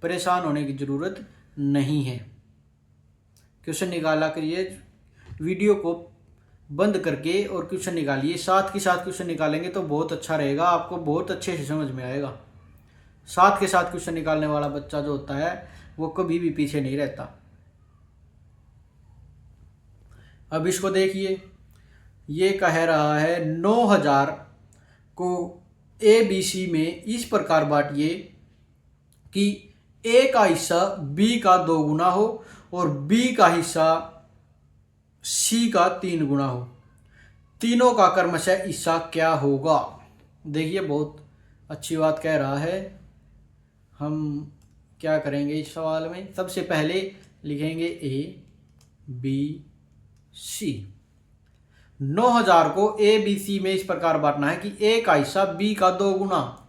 परेशान होने की ज़रूरत नहीं है। क्वेश्चन निकाला करिए, वीडियो को बंद करके और क्वेश्चन निकालिए, साथ के साथ क्वेश्चन निकालेंगे तो बहुत अच्छा रहेगा, आपको बहुत अच्छे से समझ में आएगा। साथ के साथ क्वेश्चन निकालने वाला बच्चा जो होता है वो कभी भी पीछे नहीं रहता। अब इसको देखिए, ये कह रहा है 9000 को ए बी सी में इस प्रकार बांटिए कि ए का हिस्सा बी का 2 गुना हो और बी का हिस्सा सी का 3 गुना हो। तीनों का क्रमशः हिस्सा क्या होगा? देखिए बहुत अच्छी बात कह रहा है। हम क्या करेंगे इस सवाल में, सबसे पहले लिखेंगे ए बी सी। 9000 को ए बी सी में इस प्रकार बांटना है कि ए का हिस्सा बी का 2 गुना,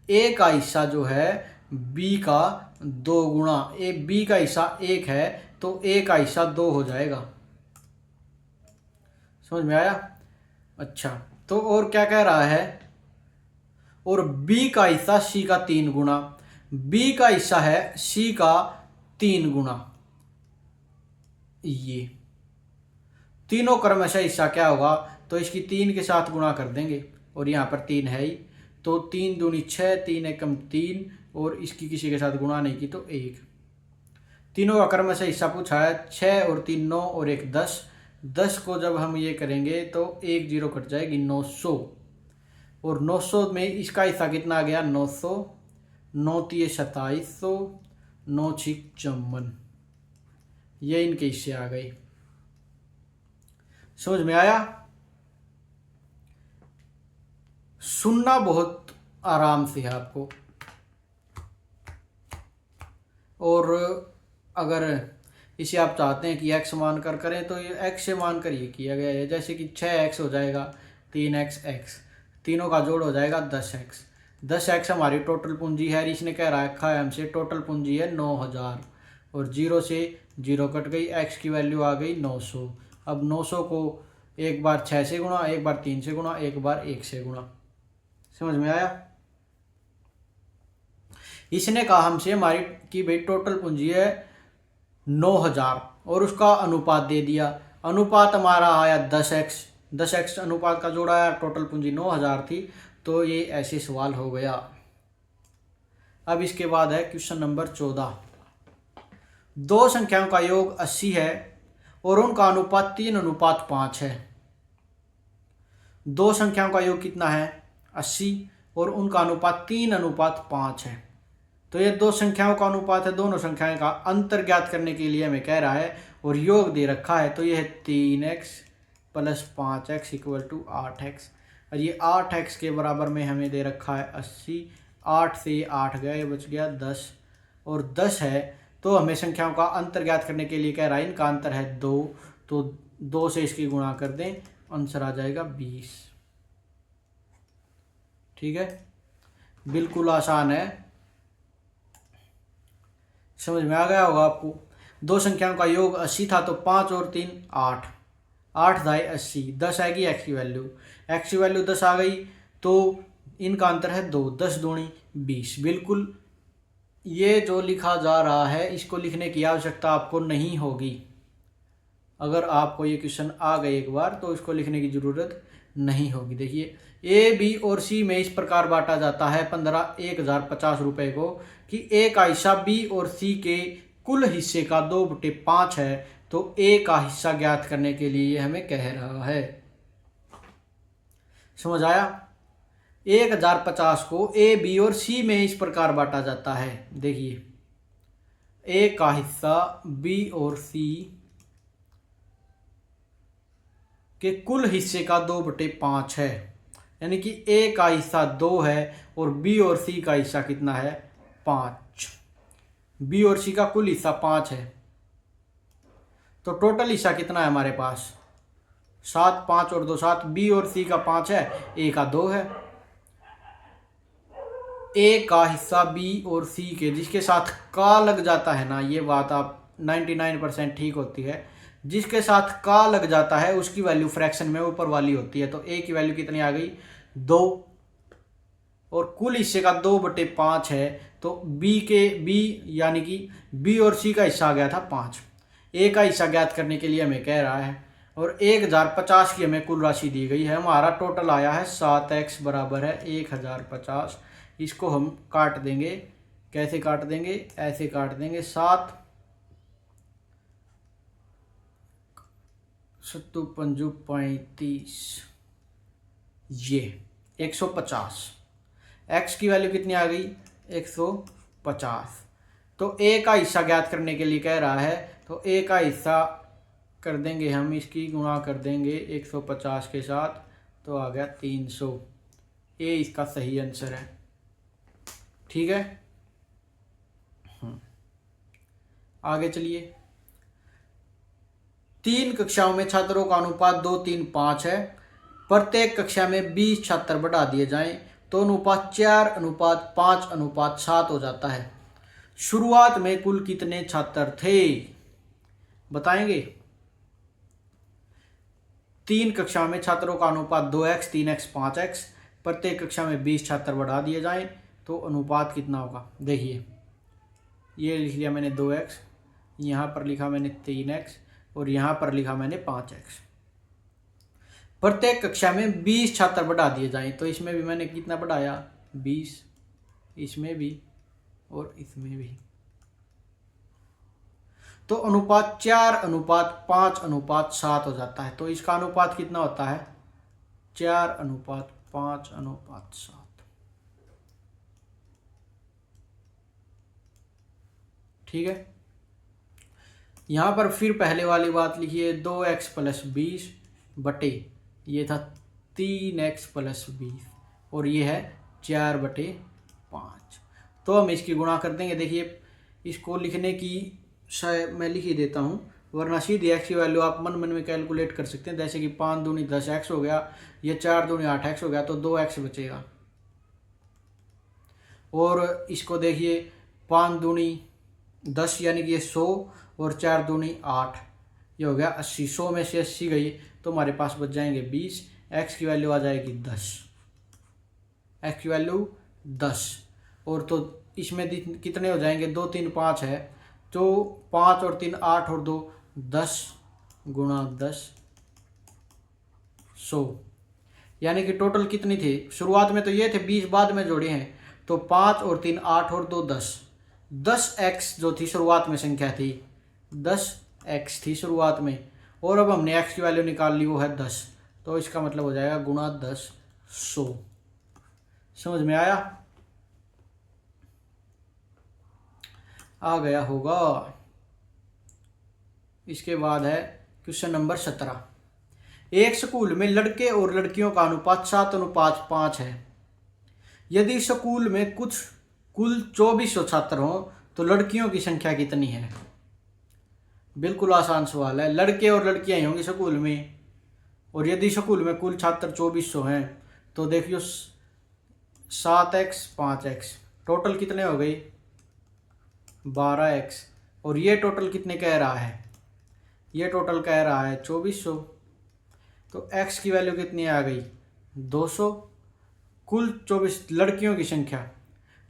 ए का हिस्सा जो है बी का 2 गुना, ए बी का हिस्सा 1 है तो ए का हिस्सा 2 हो जाएगा। समझ में आया? अच्छा, तो और क्या कह रहा है? और बी का हिस्सा सी का 3 गुना, बी का हिस्सा है सी का 3 गुना। ये तीनों क्रमशः हिस्सा क्या होगा? तो इसकी 3 के साथ गुणा कर देंगे और यहाँ पर 3 है ही, तो 3 दूनी 6, 3 एकम 3 और इसकी किसी के साथ गुणा नहीं की तो 1। तीनों का क्रमशः हिस्सा पूछा है, 6 और 3 9 और 1 10। 10 को जब हम ये करेंगे तो 1 0 कट जाएगी, 900। और 900 में इसका हिस्सा कितना आ गया? 900। 9 3 2700, 9 6 54। ये इनके हिस्से आ गए। समझ में आया? सुनना बहुत आराम से है आपको, और अगर इसे आप चाहते हैं कि x मान कर करें तो ये x से मान कर ये किया गया है। जैसे कि 6x हो जाएगा, 3x x, तीनों का जोड़ हो जाएगा 10x। 10x हमारी टोटल पूंजी है, इसने कह रखा है हमसे टोटल पूंजी है 9000, और 0 से 0 कट गई, x की वैल्यू आ गई 900। अब 900 को एक बार 6 से गुणा, एक बार 3 से गुणा, एक बार 1 से गुणा। समझ में आया? इसने कहा हमसे हमारी कि भाई टोटल पूंजी है 9000 और उसका अनुपात दे दिया। अनुपात हमारा आया 10x, 10x अनुपात का जोड़ा आया, टोटल पूंजी 9000 थी, तो ये ऐसे सवाल हो गया। अब इसके बाद है क्वेश्चन नंबर 14। दो संख्याओं का योग 80 है और उनका अनुपात 3:5 है। दो संख्याओं का योग कितना है? 80 और उनका अनुपात 3:5 है। तो ये दो संख्याओं का अनुपात है, दोनों संख्याएं का अंतर ज्ञात करने के लिए हमें कह रहा है, और योग दे रखा है। तो ये है 3x + 5x = 8x, और ये 8x के बराबर में हमें दे रखा है 80। 8 से 8 गए, बच गया 10, और 10 है तो हमें संख्याओं का अंतर ज्ञात करने के लिए कह रहा है, इनका अंतर है 2, तो 2 से इसकी गुणा कर दें, आंसर आ जाएगा 20। ठीक है, बिल्कुल आसान है, समझ में आ गया होगा आपको। दो संख्याओं का योग 80 था तो 5 और 3 8, 8 दाई 80, 10 आएगी x की वैल्यू, x की वैल्यू 10 आ गई, तो इनका अंतर है 2, 10 दूनी 20। बिल्कुल ये जो लिखा जा रहा है इसको लिखने की आवश्यकता आपको नहीं होगी। अगर आपको ये क्वेश्चन आ गए एक बार तो इसको लिखने की ज़रूरत नहीं होगी। देखिए, ए बी और सी में इस प्रकार बांटा जाता है 1050 रुपये को कि ए का हिस्सा बी और सी के कुल हिस्से का 2/5 है, तो ए का हिस्सा ज्ञात करने के लिए ये हमें कह रहा है। समझ आया? 1050 को ए बी और सी में इस प्रकार बांटा जाता है। देखिए, ए का हिस्सा बी और सी कि कुल हिस्से का 2/5 है, यानी कि ए का हिस्सा 2 है और बी और सी का हिस्सा कितना है 5। बी और सी का कुल हिस्सा 5 है, तो टोटल हिस्सा कितना है हमारे पास 7, 5 और 2 7। बी और सी का 5 है, ए का 2 है। ए का हिस्सा बी और सी के जिसके साथ का लग जाता है ना, ये बात आप 99% ठीक होती है, जिसके साथ का लग जाता है उसकी वैल्यू फ्रैक्शन में ऊपर वाली होती है। तो ए की वैल्यू कितनी आ गई 2 और कुल हिस्से का 2/5 है, तो बी यानी कि बी और सी का हिस्सा आ गया था 5। ए का हिस्सा ज्ञात करने के लिए हमें कह रहा है और 1050 की हमें कुल राशि दी गई है। हमारा टोटल आया है 7x बराबर है 1050। इसको हम काट देंगे, कैसे काट देंगे, ऐसे काट देंगे 7 7 5 35, ये 150। x की वैल्यू कितनी आ गई 150। तो a का हिस्सा ज्ञात करने के लिए कह रहा है, तो a का हिस्सा कर देंगे हम, इसकी गुणा कर देंगे 150 के साथ, तो आ गया 300। ए इसका सही आंसर है। ठीक है, आगे चलिए। 3 कक्षाओं में छात्रों का अनुपात 2 3 5 है। प्रत्येक कक्षा में 20 छात्र बढ़ा दिए जाएं तो अनुपात 4:5:7 हो जाता है। शुरुआत में कुल कितने छात्र थे बताएंगे। 3 कक्षा में छात्रों का अनुपात 2x 3x 5x। प्रत्येक कक्षा में 20 छात्र बढ़ा दिए जाएं तो अनुपात कितना होगा। देखिए, ये लिख लिया मैंने 2x, यहाँ पर लिखा मैंने 3x और यहाँ पर लिखा मैंने 5x। प्रत्येक कक्षा में 20 छात्र बढ़ा दिए जाएं, तो इसमें भी मैंने कितना बढ़ाया 20, इसमें भी और इसमें भी, तो अनुपात 4:5:7 हो जाता है। तो इसका अनुपात कितना होता है 4:5:7। ठीक है, यहाँ पर फिर पहले वाली बात लिखिए 2x + 20 बटे, ये था 3x + 20 और ये है 4/5। तो हम इसकी गुणा कर देंगे। देखिए, इसको लिखने की शायद मैं लिख ही देता हूँ, वरना सीधी x की वैल्यू आप मन मन में कैलकुलेट कर सकते हैं। जैसे कि 5 दूनी 10x हो गया, ये 4 दूनी 8x हो गया, तो 2x बचेगा। और इसको देखिए 5 दूनी 10 यानी कि ये 100 और 4 दूनी 8, ये हो गया 80। 100 में से 80 गई तो हमारे पास बच जाएंगे 20। x की वैल्यू आ जाएगी 10, x की वैल्यू 10। और तो इसमें कितने हो जाएंगे 2 3 5 है, तो 5 और 3 8 और 2 10 गुणा 10 100, यानी कि टोटल कितनी थी। शुरुआत में तो ये थे 20, बाद में जोड़े हैं, तो 5 और 3 8 और 2 10। 10x जो थी शुरुआत में संख्या थी, 10x थी शुरुआत में, और अब हमने x की वैल्यू निकाल ली, वो है 10। तो इसका मतलब हो जाएगा गुणा 10 100। समझ में आया, आ गया होगा। इसके बाद है क्वेश्चन नंबर 17। एक स्कूल में लड़के और लड़कियों का अनुपात 7:5 है। यदि स्कूल में कुल 2400 छात्र हों तो लड़कियों की संख्या कितनी है। बिल्कुल आसान सवाल है। लड़के और लड़कियां ही होंगी स्कूल में, और यदि स्कूल में कुल छात्र 2400 हैं तो देखियो 7x 5x, टोटल कितने हो गई 12x, और ये टोटल कितने कह रहा है, ये टोटल कह रहा है 2400। तो x की वैल्यू कितनी आ गई 200। कुल 24 लड़कियों की संख्या,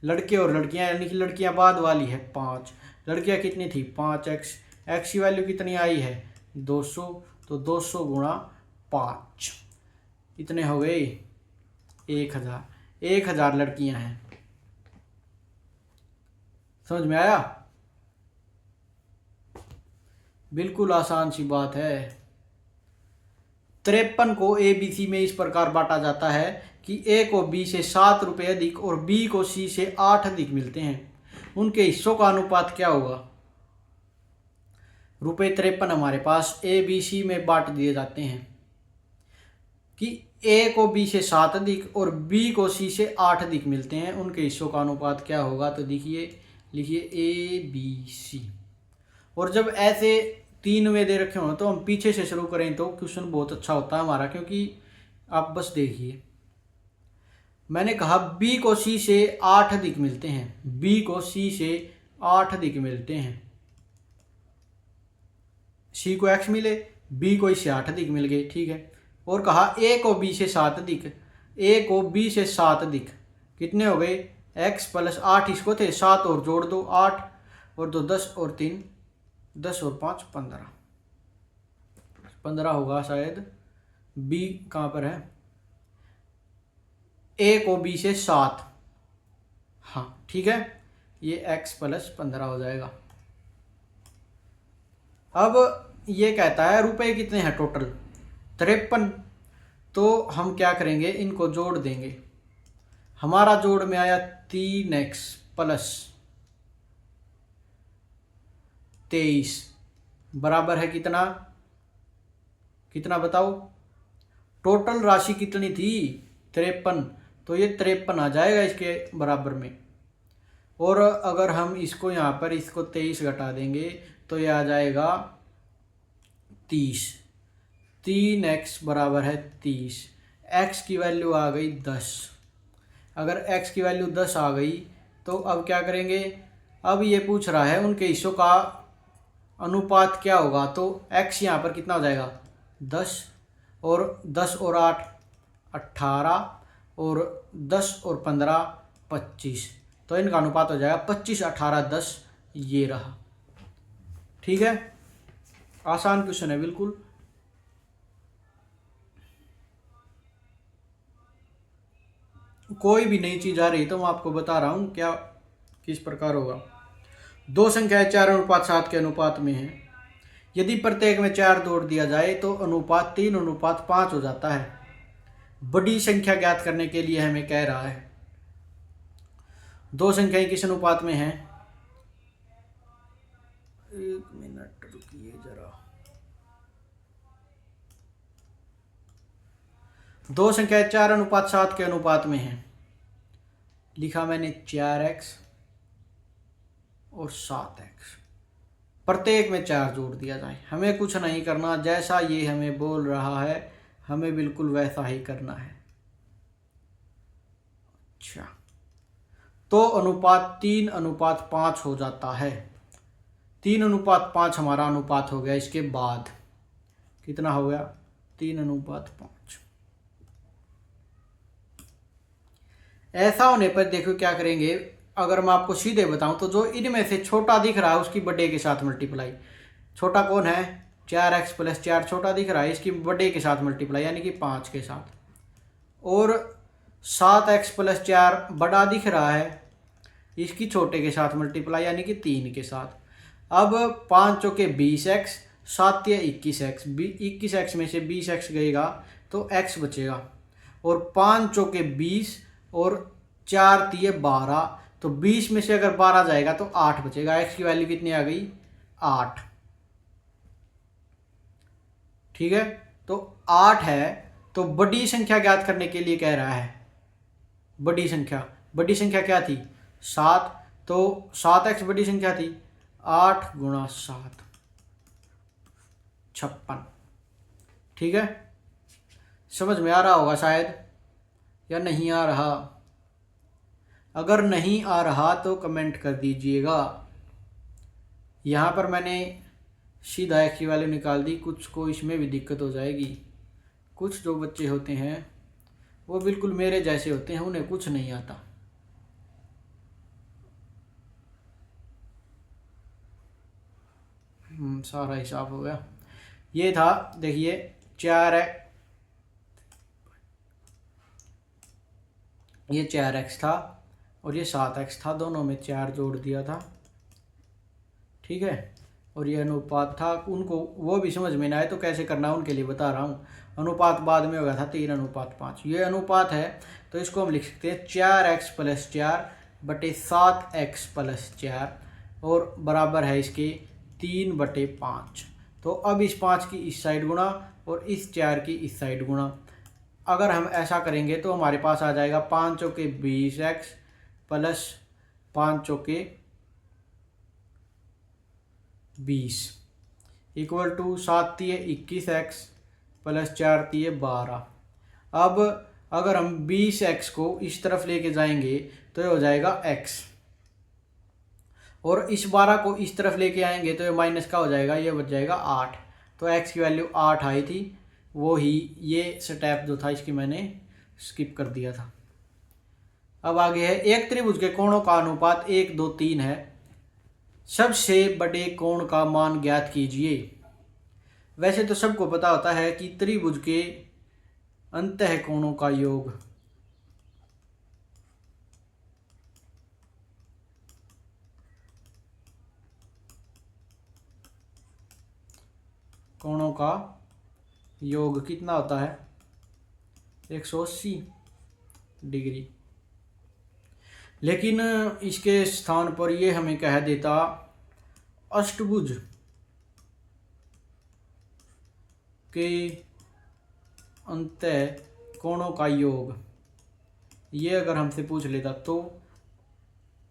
लड़के और लड़कियां यानी कि लड़कियां बाद वाली है 5, लड़कियां कितनी थी 5x, x की वैल्यू कितनी आई है 200, तो 200 गुणा 5 कितने हो गए 1000। 1000 लड़कियां हैं। समझ में आया, बिल्कुल आसान सी बात है। 53 को ABC में इस प्रकार बांटा जाता है कि A को B से 7 रुपये अधिक और B को C से 8 अधिक मिलते हैं। उनके हिस्सों का अनुपात क्या होगा। ₹53 हमारे पास A B C में बांट दिए जाते हैं। कि ए को बी से 7 अधिक और बी को सी से 8 अधिक मिलते हैं, उनके हिस्सों का अनुपात क्या होगा। तो लिखिए ए बी सी। और जब ऐसे 3 में दे रखे हों तो हम पीछे से शुरू करें तो क्वेश्चन बहुत अच्छा होता है हमारा, क्योंकि आप बस देखिए, मैंने कहा बी को सी से 8 अधिक मिलते हैं, बी को सी से 8 अधिक मिलते हैं, सी को एक्स मिले, बी को इससे 8 अधिक मिल गए, ठीक है। और कहा ए को बी से 7 अधिक, ए को बी से 7 अधिक कितने हो गए, एक्स प्लस 8 इसको थे, 7 और जोड़ दो 8 और 2 10 और 3 10 और 5 15 होगा शायद। बी कहाँ पर है, ए को बी से 7, हाँ ठीक है, ये x प्लस 15 हो जाएगा। अब ये कहता है रुपए कितने हैं टोटल, 53। तो हम क्या करेंगे, इनको जोड़ देंगे। हमारा जोड़ में आया 3x प्लस 23 बराबर है कितना, कितना बताओ, टोटल राशि कितनी थी 53, तो ये 53 आ जाएगा इसके बराबर में। और अगर हम इसको यहाँ पर इसको 23 घटा देंगे तो ये आ जाएगा 30। 3x बराबर है 30, x की वैल्यू आ गई 10। अगर x की वैल्यू 10 आ गई तो अब क्या करेंगे, अब ये पूछ रहा है उनके हिस्सों का अनुपात क्या होगा। तो x यहाँ पर कितना हो जाएगा 10 और 10 और 8 18 और 10 और 15 25, तो इनका अनुपात हो जाएगा 25 18 10, ये रहा। ठीक है, आसान क्वेश्चन है बिल्कुल। कोई भी नई चीज आ रही तो मैं आपको बता रहा हूँ क्या किस प्रकार होगा। दो संख्याएं 4:7 के अनुपात में है, यदि प्रत्येक में 4 जोड़ दिया जाए तो अनुपात 3:5 हो जाता है। बड़ी संख्या ज्ञात करने के लिए हमें कह रहा है दो संख्याएं किस अनुपात में हैं। एक मिनट रुकिए जरा, दो संख्याएं 4:7 के अनुपात में हैं। लिखा मैंने 4x और 7x, प्रत्येक में 4 जोड़ दिया जाए। हमें कुछ नहीं करना, जैसा ये हमें बोल रहा है हमें बिल्कुल वैसा ही करना है। अच्छा, तो अनुपात 3:5 हो जाता है। 3:5 हमारा अनुपात हो गया। इसके बाद कितना हो गया 3:5। ऐसा होने पर देखो क्या करेंगे, अगर मैं आपको सीधे बताऊं तो जो इनमें से छोटा दिख रहा है उसकी बड़े के साथ मल्टीप्लाई। छोटा कौन है 4x + 4 छोटा दिख रहा है, इसकी बड़े के साथ मल्टीप्लाई यानी कि 5 के साथ। और 7x + 4 बड़ा दिख रहा है, इसकी छोटे के साथ मल्टीप्लाई यानी कि 3 के साथ। अब 5 चौके 20x, 7 या 21x, 21x में से 20x गएगा तो x बचेगा। और 5 चौके 20 और 4 तिये 12, तो 20 में से अगर 12 जाएगा तो 8 बचेगा। x की वैल्यू कितनी आ गई 8। ठीक है, तो 8 है। तो बड़ी संख्या ज्ञात करने के लिए कह रहा है बड़ी संख्या क्या थी 7, तो 7x बड़ी संख्या थी, 8 × 7 56। ठीक है, समझ में आ रहा होगा शायद, या नहीं आ रहा। अगर नहीं आ रहा तो कमेंट कर दीजिएगा। यहाँ पर मैंने सीधा x की वैल्यू निकाल दी, कुछ को इसमें भी दिक्कत हो जाएगी। कुछ जो बच्चे होते हैं वो बिल्कुल मेरे जैसे होते हैं, उन्हें कुछ नहीं आता। सारा हिसाब हो गया। ये था, देखिए 4x था और ये 7x था, दोनों में 4 जोड़ दिया था। ठीक है, और ये अनुपात था। उनको वो भी समझ में ना आए तो कैसे करना है उनके लिए बता रहा हूँ। अनुपात बाद में होगा था 3:5। ये अनुपात है तो इसको हम लिख सकते हैं 4x + 4 बटे 7x + 4 और बराबर है इसके 3/5। तो अब इस 5 की इस साइड गुणा और इस 4 की इस साइड गुणा, अगर हम ऐसा करेंगे तो हमारे पास आ जाएगा 5 चौके 20x प्लस 5 चौके 20 इक्वल टू 7 तिये 21x प्लस 4 तिये 12। अब अगर हम 20x को इस तरफ लेके जाएंगे तो ये हो जाएगा x, और इस 12 को इस तरफ लेके आएंगे तो ये माइनस का हो जाएगा, ये बच जाएगा 8। तो x की वैल्यू 8 आई थी, वो ही ये स्टेप जो था इसकी मैंने स्किप कर दिया था। अब आगे है, एक त्रिभुज के कोणों का अनुपात 1 2 3 है, सबसे बड़े कोण का मान ज्ञात कीजिए। वैसे तो सबको पता होता है कि त्रिभुज के अंतः कोणों का योग कोणों का योग कितना होता है, 180 डिग्री। लेकिन इसके स्थान पर ये हमें कह देता अष्टभुज के अंतः कोणों का योग, ये अगर हमसे पूछ लेता तो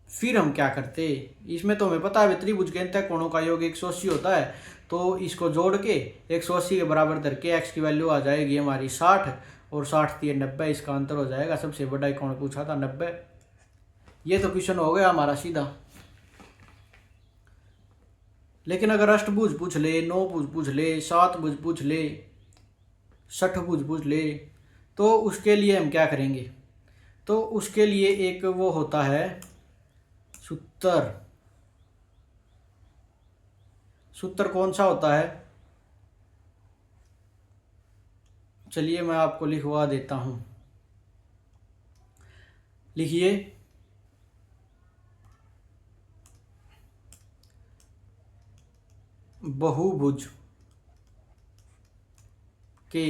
फिर हम क्या करते। इसमें तो हमें पता है त्रिभुज के अंतः कोणों का योग 180 होता है, तो इसको जोड़ के 180 के बराबर करके x की वैल्यू आ जाएगी हमारी 60, और 60 थी 90, इसका अंतर हो जाएगा। सबसे बड़ा कोण पूछा था 90। ये तो क्वेश्चन हो गया हमारा सीधा। लेकिन अगर अष्टभुज पूछ ले, नौभुज पूछ ले, सातभुज पूछ ले, षठभुज पूछ ले, तो उसके लिए हम क्या करेंगे। तो उसके लिए एक वो होता है सूत्र। सूत्र कौन सा होता है, चलिए मैं आपको लिखवा देता हूं। लिखिए, बहुभुज के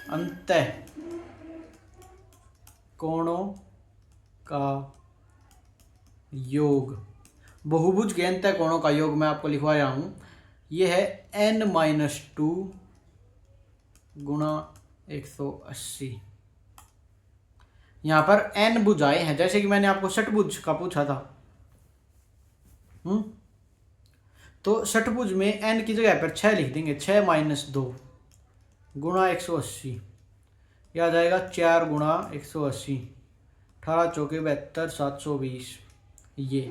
अंतः कोणों का योग, बहुभुज के अंतः कोणों का योग मैं आपको लिखवाया हूं, ये है n-2 गुणा 180। यहां पर n भुजाएं हैं, जैसे कि मैंने आपको षटभुज का पूछा था। तो षटभुज में n की जगह पर 6 लिख देंगे, 6 - 2 गुणा 180, यह आ जाएगा 4 गुणा 180, 18 चौके 72, 720। ये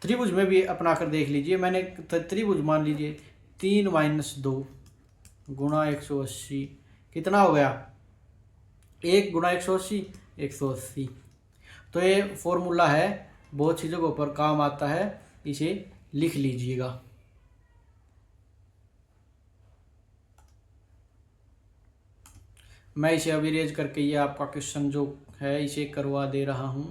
त्रिभुज में भी अपना कर देख लीजिए। मैंने त्रिभुज मान लीजिए 3 - 2 गुणा 180 कितना हो गया, 1 गुणा 180 180। तो ये फॉर्मूला है, बहुत सी जगहों पर काम आता है, इसे लिख लीजिएगा। मैं इसे अभी रेज करके ये आपका क्वेश्चन जो है इसे करवा दे रहा हूं।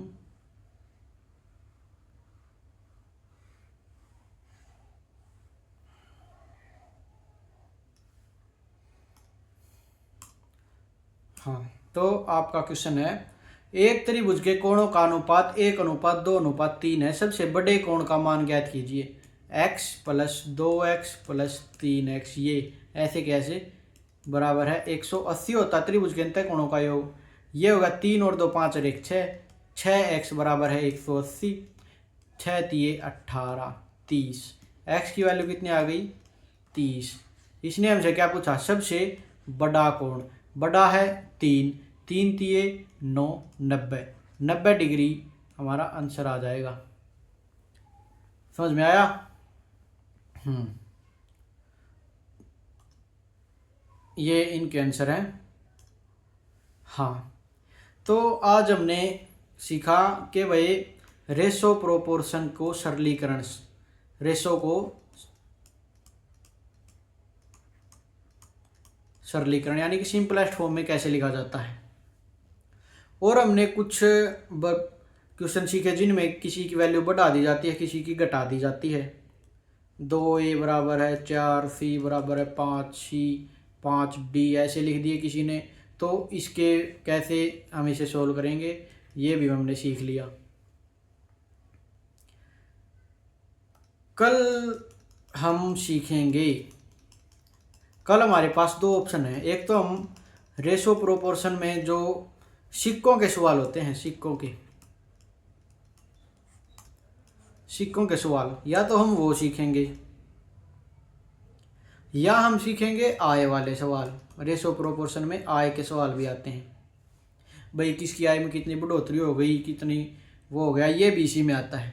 हाँ, तो आपका क्वेश्चन है, एक त्रिभुज के कोणों का अनुपात 1:2:3 है, सबसे बड़े कोण का मान ज्ञात कीजिए। x + 2x + 3x, ये ऐसे कैसे बराबर है 180 होता त्रिभुज के अंतः कोणों का योग। ये होगा 3 और 2 5 और 1 6, 6x बराबर है 180, 6 तिये 18 30। x की वैल्यू कितनी आ गई 30। इसने हमसे क्या पूछा, सबसे बड़ा कोण, बड़ा है 3, 3 तिये 9 90, 90 डिग्री हमारा आंसर आ जाएगा। समझ में आया। ये इनके आंसर हैं। हाँ, तो आज हमने सीखा कि भाई रेशो प्रोपोर्शन को सरलीकरण, रेशो को सरलीकरण यानी कि सिंपलेस्ट फॉर्म में कैसे लिखा जाता है। और हमने कुछ क्वेश्चन सीखे जिनमें किसी की वैल्यू बढ़ा दी जाती है, किसी की घटा दी जाती है। 2a बराबर है 4, c बराबर है 5, c 5d ऐसे लिख दिए किसी ने। तो इसके कैसे हम इसे सोल्व करेंगे ये भी हमने सीख लिया। कल हम सीखेंगे कल हमारे पास दो ऑप्शन है। एक तो हम रेशो प्रोपोर्शन में जो सिक्कों के सवाल होते हैं, सिक्कों के सवाल, या तो हम वो सीखेंगे या हम सीखेंगे आय वाले सवाल। रेशो प्रोपोर्शन में आय के सवाल भी आते हैं, भाई किसकी आय में कितनी बढ़ोतरी हो गई, कितनी वो हो गया, ये भी इसी में आता है।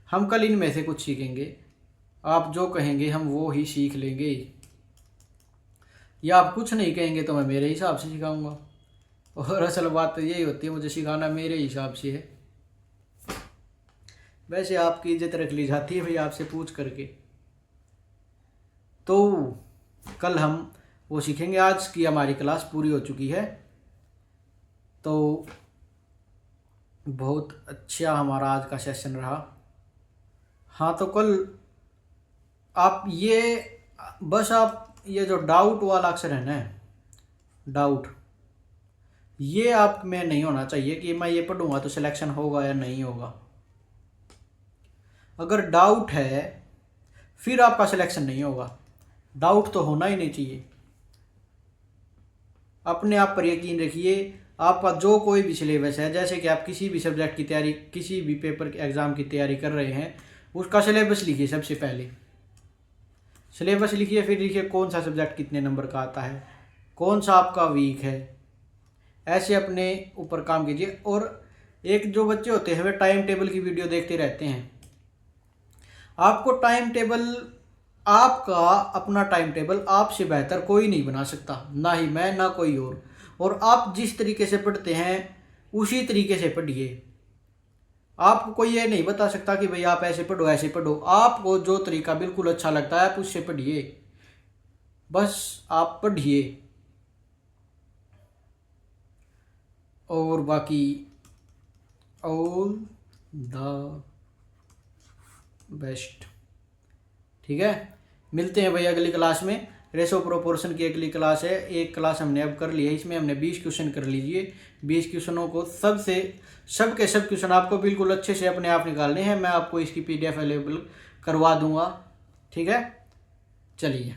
हम कल इनमें से कुछ सीखेंगे, आप जो कहेंगे हम वो ही सीख लेंगे, या आप कुछ नहीं कहेंगे तो मैं मेरे हिसाब से सिखाऊंगा। और असल बात तो यही होती है, मुझे सिखाना मेरे हिसाब से है। वैसे आपकी इज्जत रख ली जाती है भाई आपसे पूछ करके। तो कल हम वो सीखेंगे। आज की हमारी क्लास पूरी हो चुकी है, तो बहुत अच्छा हमारा आज का सेशन रहा। हाँ, तो कल आप ये जो डाउट वाला अक्षर है ना, डाउट, ये आप में नहीं होना चाहिए कि मैं ये पढ़ूंगा तो सिलेक्शन होगा या नहीं होगा। अगर डाउट है फिर आपका सिलेक्शन नहीं होगा। डाउट तो होना ही नहीं चाहिए। अपने आप पर यकीन रखिए। आपका जो कोई भी सिलेबस है, जैसे कि आप किसी भी सब्जेक्ट की तैयारी, किसी भी पेपर के एग्ज़ाम की तैयारी कर रहे हैं, उसका सिलेबस लिखिए। सबसे पहले सिलेबस लिखिए, फिर लिखिए कौन सा सब्जेक्ट कितने नंबर का आता है, कौन सा आपका वीक है। ऐसे अपने ऊपर काम कीजिए। और एक जो बच्चे होते हैं वे टाइम टेबल की वीडियो देखते रहते हैं। आपको टाइम टेबल, आपका अपना टाइम टेबल आपसे बेहतर कोई नहीं बना सकता, ना ही मैं ना कोई और आप जिस तरीके से पढ़ते हैं उसी तरीके से पढ़िए। आपको कोई ये नहीं बता सकता कि भाई आप ऐसे पढ़ो ऐसे पढ़ो। आपको जो तरीका बिल्कुल अच्छा लगता है आप उससे पढ़िए, बस आप पढ़िए। और बाकी ऑल द बेस्ट। ठीक है, मिलते हैं भाई अगली क्लास में। रेशो प्रोपोर्शन की अगली क्लास है। एक क्लास हमने अब कर ली है, इसमें हमने 20 क्वेश्चन कर लीजिए। 20 क्वेश्चनों को सब क्वेश्चन आपको बिल्कुल अच्छे से अपने आप निकालने हैं। मैं आपको इसकी PDF अवेलेबल करवा दूंगा। ठीक है, चलिए।